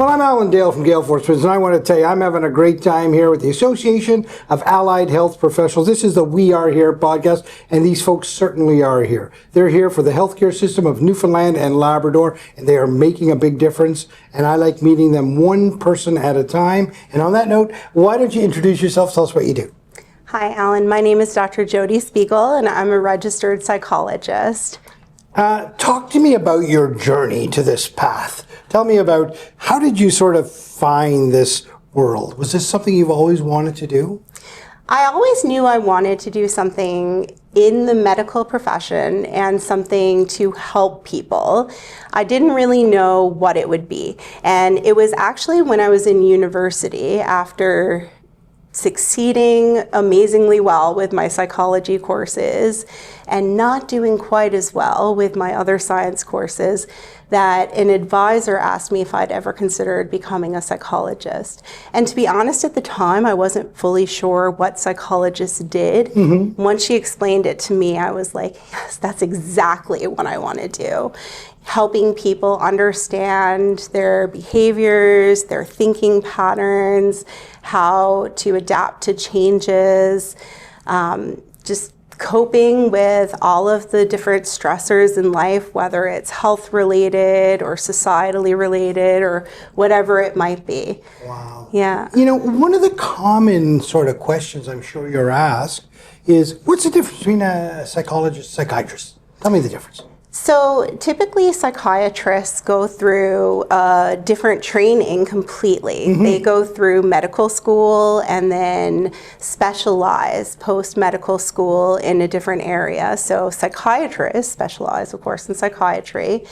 Well, I'm Alan Dale from Gale Force Business, and I want to tell you, I'm having a great time here with the Association of Allied Health Professionals. This is the We Are Here podcast, and these folks certainly are here. They're here for the healthcare system of Newfoundland and Labrador, and they are making a big difference, and I like meeting them one person at a time. And on that note, why don't you introduce yourself, tell us what you do. Hi, Alan. My name is Dr. Jodi Spiegel, and I'm a registered psychologist. Talk to me about your journey to this path. Tell me about how did you sort of find this world? Was this something you've always wanted to do? I always knew I wanted to do something in the medical profession and something to help people. I didn't really know what it would be. And it was actually when I was in university, after succeeding amazingly well with my psychology courses and not doing quite as well with my other science courses, that an advisor asked me if I'd ever considered becoming a psychologist. And to be honest, at the time, I wasn't fully sure what psychologists did. Mm-hmm. Once she explained it to me, I was like, yes, that's exactly what I want to do. Helping people understand their behaviors, their thinking patterns, how to adapt to changes, just coping with all of the different stressors in life, whether it's health related or societally related or whatever it might be. Wow. Yeah. You know, one of the common sort of questions I'm sure you're asked is, what's the difference between a psychologist and psychiatrist? Tell me the difference. So typically psychiatrists go through different training completely. Mm-hmm. They go through medical school and then specialize post-medical school in a different area. So psychiatrists specialize, of course, in psychiatry.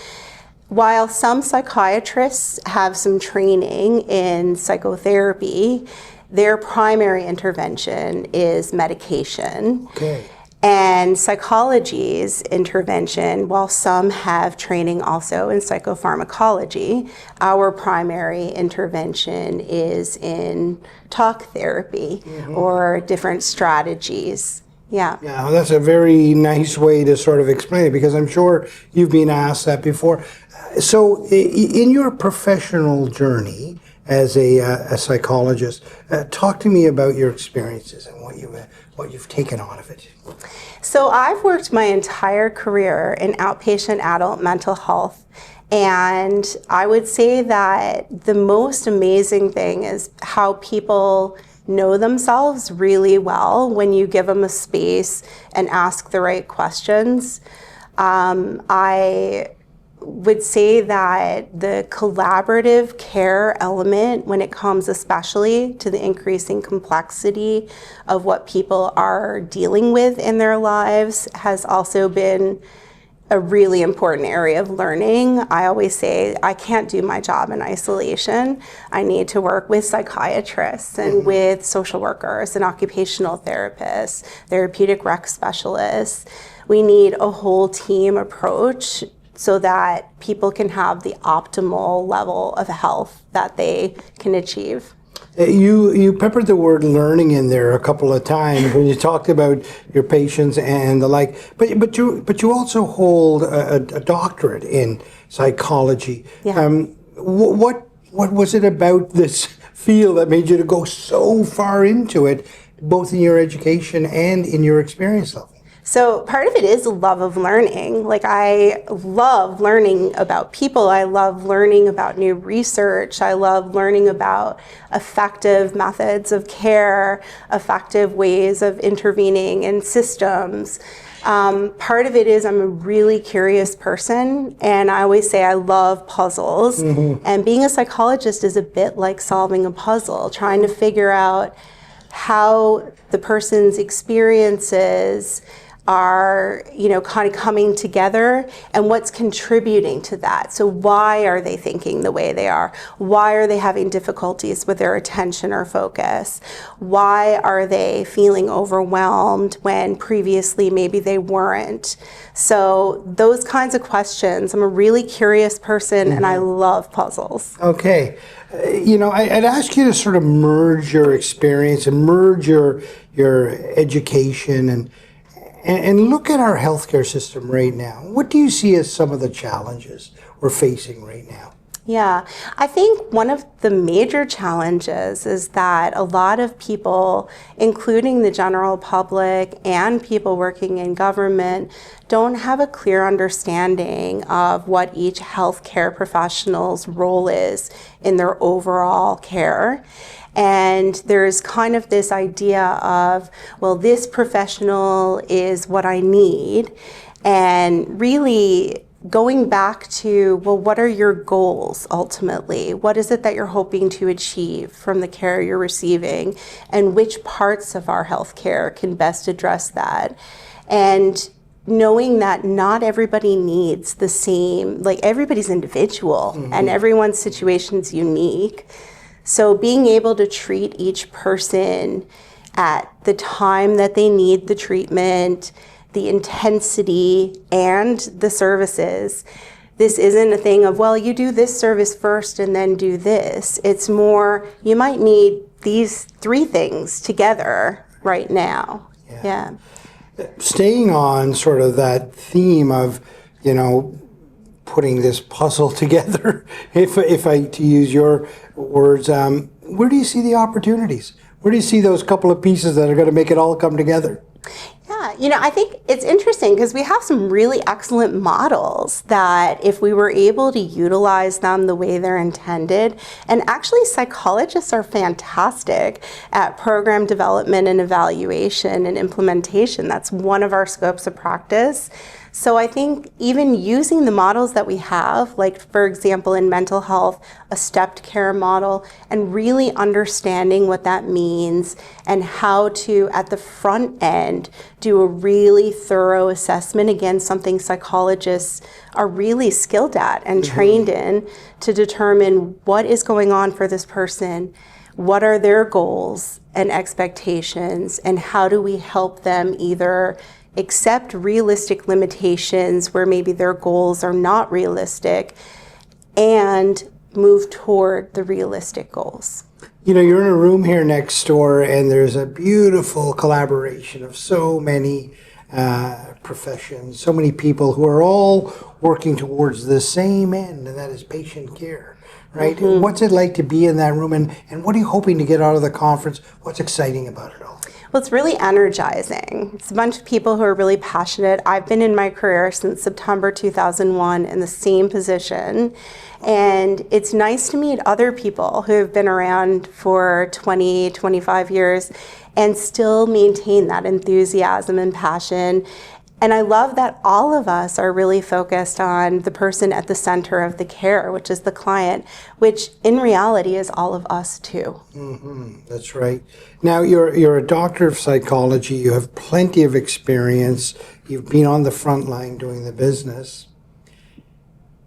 While some psychiatrists have some training in psychotherapy, their primary intervention is medication. Okay. And psychology's intervention, while some have training also in psychopharmacology, our primary intervention is in talk therapy, mm-hmm. or different strategies. Yeah. Yeah, well, that's a very nice way to sort of explain it, because I'm sure you've been asked that before. So in your professional journey as a psychologist, talk to me about your experiences and what you've taken out of it. So I've worked my entire career in outpatient adult mental health, and I would say that the most amazing thing is how people know themselves really well when you give them a space and ask the right questions. I would say that the collaborative care element, when it comes especially to the increasing complexity of what people are dealing with in their lives, has also been a really important area of learning. I always say I can't do my job in isolation. I need to work with psychiatrists and with social workers and occupational therapists, therapeutic rec specialists. We need a whole team approach so that people can have the optimal level of health that they can achieve. You peppered the word learning in there a couple of times when you talked about your patients and the like, but you also hold a doctorate in psychology. Yeah. What was it about this field that made you to go so far into it, both in your education and in your experience level? So part of it is a love of learning. Like, I love learning about people. I love learning about new research. I love learning about effective methods of care, effective ways of intervening in systems. Part of it is I'm a really curious person, and I always say I love puzzles. Mm-hmm. And being a psychologist is a bit like solving a puzzle, trying to figure out how the person's experiences are, kind of coming together and what's contributing to that. So why are they thinking the way they are? Why are they having difficulties with their attention or focus? Why are they feeling overwhelmed when previously maybe they weren't? So those kinds of questions. I'm a really curious person, mm-hmm. and I love puzzles. Okay. I'd ask you to sort of merge your experience and merge your education and look at our healthcare system right now. What do you see as some of the challenges we're facing right now? Yeah, I think one of the major challenges is that a lot of people, including the general public and people working in government, don't have a clear understanding of what each healthcare professional's role is in their overall care. And there's kind of this idea of, well, this professional is what I need. And really, going back to, well, what are your goals ultimately? What is it that you're hoping to achieve from the care you're receiving? And which parts of our healthcare can best address that? And knowing that not everybody needs the same, like everybody's individual and everyone's situation's unique. So being able to treat each person at the time that they need the treatment, the intensity, and the services. This isn't a thing of, well, you do this service first and then do this. It's more, you might need these 3 things together right now. Yeah. Staying on sort of that theme of, putting this puzzle together, if I to use your words, where do you see the opportunities? Where do you see those couple of pieces that are going to make it all come together? Yeah, I think it's interesting because we have some really excellent models that if we were able to utilize them the way they're intended, and actually psychologists are fantastic at program development and evaluation and implementation. That's one of our scopes of practice. So I think even using the models that we have, like for example in mental health, a stepped care model, and really understanding what that means and how to, at the front end, do a really thorough assessment, again, something psychologists are really skilled at and trained in, to determine what is going on for this person, what are their goals and expectations, and how do we help them either accept realistic limitations where maybe their goals are not realistic and move toward the realistic goals. You're in a room here next door and there's a beautiful collaboration of so many professions, so many people who are all working towards the same end, and that is patient care, right? What's it like to be in that room, and what are you hoping to get out of the conference? What's exciting about it all? Well, it's really energizing. It's a bunch of people who are really passionate. I've been in my career since September 2001 in the same position. And it's nice to meet other people who have been around for 20, 25 years and still maintain that enthusiasm and passion. And I love that all of us are really focused on the person at the center of the care, which is the client, which in reality is all of us too. That's right. Now, you're a doctor of psychology. You have plenty of experience. You've been on the front line doing the business.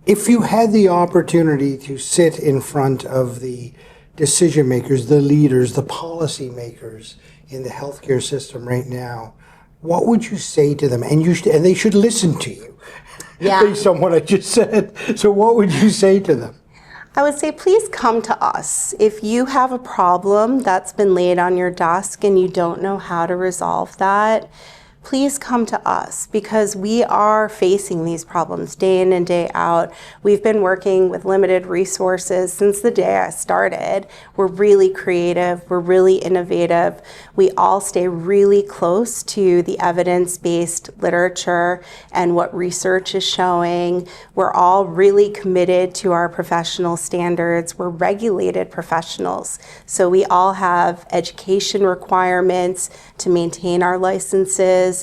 If you had the opportunity to sit in front of the decision makers, the leaders, the policy makers in the healthcare system right now, what would you say to them? And they should listen to you, based on what I just said. So what would you say to them? I would say, please come to us. If you have a problem that's been laid on your desk and you don't know how to resolve that, please come to us, because we are facing these problems day in and day out. We've been working with limited resources since the day I started. We're really creative, we're really innovative. We all stay really close to the evidence-based literature and what research is showing. We're all really committed to our professional standards. We're regulated professionals, so we all have education requirements to maintain our licenses.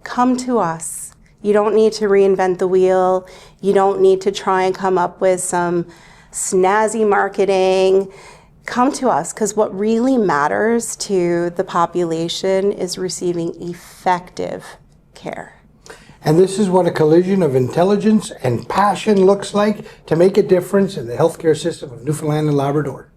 Come to us. You don't need to reinvent the wheel. You don't need to try and come up with some snazzy marketing. Come to us, because what really matters to the population is receiving effective care. And this is what a collision of intelligence and passion looks like to make a difference in the healthcare system of Newfoundland and Labrador.